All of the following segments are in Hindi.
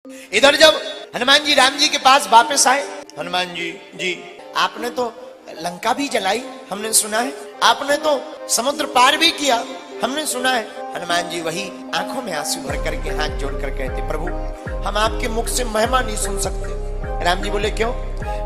इधर जब हनुमान जी राम जी के पास वापस आए, हनुमान जी आपने तो लंका भी जलाई, हमने सुना है, आपने तो समुद्र पार भी किया, हमने सुना है। हनुमान जी वही आंखों में आंसू भर करके हाथ जोड़कर कहते, प्रभु हम आपके मुख से महिमा नहीं सुन सकते। राम जी बोले क्यों?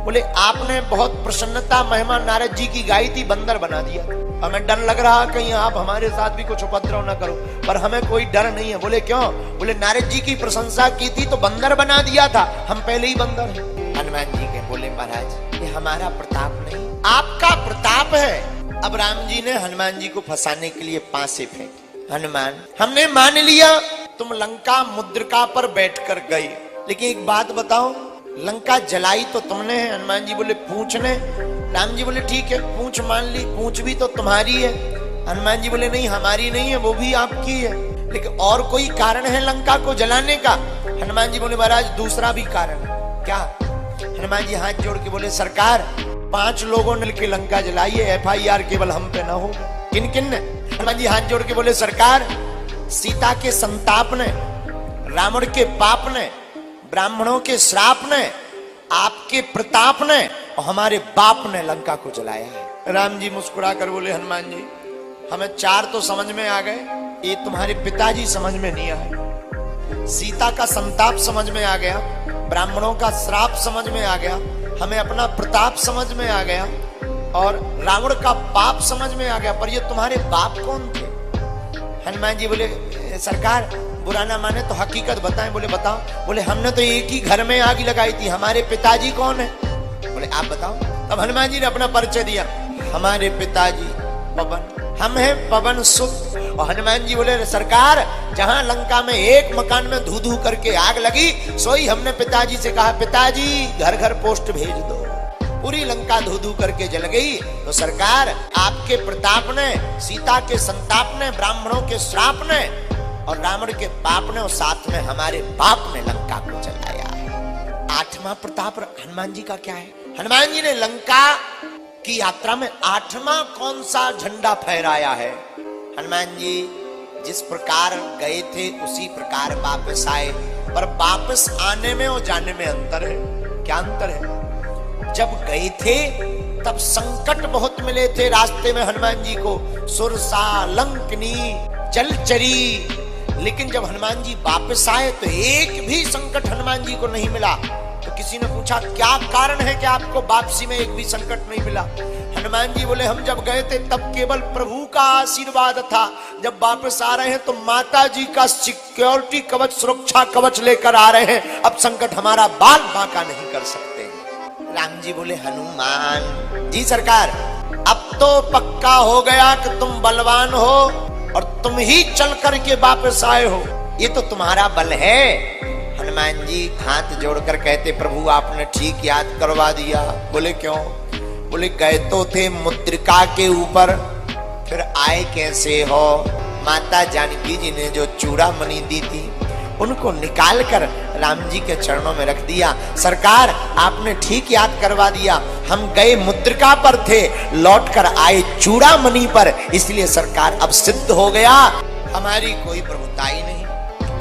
बोले आपने बहुत प्रसन्नता महिमा नारद जी की गाई थी, बंदर बना दिया। हमें डर लग रहा कहीं आप हमारे साथ भी कुछ उपद्रव न करो, पर हमें कोई डर नहीं है। बोले क्यों? बोले नारद जी की प्रशंसा की थी तो बंदर बना दिया था, हम पहले ही बंदर हैं। हनुमान जी के बोले महाराज ये हमारा प्रताप नहीं, आपका प्रताप है। अब राम जी ने हनुमान जी को फंसाने के लिए पासे फेंके। हनुमान हमने मान लिया तुम लंका मुद्रिका पर बैठकर गए, लेकिन एक बात बताओ, लंका जलाई तो तुमने है। हनुमान जी बोले पूंछ ने। राम जी बोले ठीक है पूंछ मान ली, पूंछ भी तो तुम्हारी है। हनुमान जी बोले नहीं हमारी नहीं है, वो भी आपकी है, लेकिन और कोई कारण है लंका को जलाने का? हनुमान जी बोले महाराज दूसरा भी कारण है। क्या? हनुमान जी हाथ जोड़ के बोले सरकार 5 लोगों ने मिलकर लंका जलाई है, FIR केवल हम पे ना हो। किन किन ने? हनुमान जी हाथ जोड़ के बोले सरकार सीता के संताप ने, रावण के पाप ने, ब्राह्मणों के श्राप ने, आपके प्रताप ने और हमारे बाप ने लंका को जलाया है। राम जी मुस्कुरा कर बोले हनुमान जी हमें 4 तो समझ में आ गए, ये तुम्हारे पिताजी समझ में नहीं आए। सीता का संताप समझ में आ गया, ब्राह्मणों का श्राप समझ में आ गया, हमें अपना प्रताप समझ में आ गया और रावण का पाप समझ में आ गया, पर ये तुम्हारे बाप कौन थे? हनुमान जी बोले सरकार बुरा ना माने तो हकीकत बताएं। बोले बताओ। बोले हमने तो एक ही घर में आग लगाई थी, हमारे पिताजी कौन है? बोले आप बताओ। तब हनुमान जी ने अपना परिचय दिया, हमारे पिताजी पवन, हम हैं पवन सुत। और हनुमान जी बोले सरकार जहां लंका में एक मकान में धू धू करके आग लगी, सोई हमने पिताजी से कहा पिताजी घर घर पोस्ट भेज दो, पूरी लंका धू धू करके जल गई। तो सरकार आपके प्रताप ने, सीता के संताप ने, ब्राह्मणों के श्राप ने और रावण के पाप ने और साथ में हमारे बाप ने लंका को जलाया है। 8वां प्रताप हनुमान जी का क्या है? हनुमान जी ने लंका की यात्रा में 8वां कौन सा झंडा फहराया है? हनुमान जी जिस प्रकार गए थे उसी प्रकार वापस आए, पर वापस आने में और जाने में अंतर है। क्या अंतर है? जब गए थे तब संकट बहुत मिले थे रास्ते में हनुमान जी को, सुरसा, लंकनी, जलचरी, लेकिन जब हनुमान जी वापस आए तो एक भी संकट हनुमान जी को नहीं मिला। तो किसी ने पूछा क्या कारण है कि आपको वापसी में एक भी संकट नहीं मिला? हनुमान जी बोले हम जब गए थे तब केवल प्रभु का आशीर्वाद था, जब वापस आ रहे हैं तो माता जी का सिक्योरिटी कवच, सुरक्षा कवच लेकर आ रहे हैं, अब संकट हमारा बाल बांका नहीं कर सकते। राम जी बोले हनुमान जी सरकार अब तो पक्का हो गया कि तुम बलवान हो और तुम ही चल करके वापस आए हो, ये तो तुम्हारा बल है। हनुमान जी हाथ जोड़कर कहते प्रभु आपने ठीक याद करवा दिया। बोले क्यों? बोले गए तो थे मुद्रिका के ऊपर, फिर आए कैसे हो? माता जानकी जी ने जो चूड़ामणि दी थी उनको निकाल कर राम जी के चरणों में रख दिया। सरकार आपने ठीक याद करवा दिया, हम गए मुद्रिका पर थे, लौटकर आए चूड़ामणि पर, इसलिए सरकार अब सिद्ध हो गया हमारी कोई प्रभुता ही नहीं,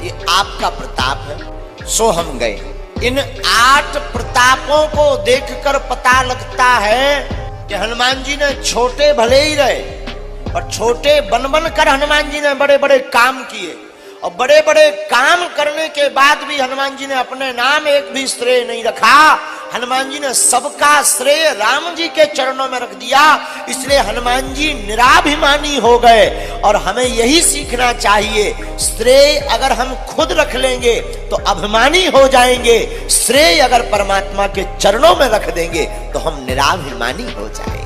ये आपका प्रताप है, सो हम गए। इन 8 प्रतापों को देखकर पता लगता है कि हनुमान जी ने छोटे भले ही रहे और छोटे बन बन कर हनुमान जी ने बड़े बड़े काम किए, और बड़े बड़े काम करने के बाद भी हनुमान जी ने अपने नाम एक भी श्रेय नहीं रखा। हनुमान जी ने सबका श्रेय राम जी के चरणों में रख दिया, इसलिए हनुमान जी निराभिमानी हो गए। और हमें यही सीखना चाहिए, श्रेय अगर हम खुद रख लेंगे तो अभिमानी हो जाएंगे, श्रेय अगर परमात्मा के चरणों में रख देंगे तो हम निराभिमानी हो जाएंगे।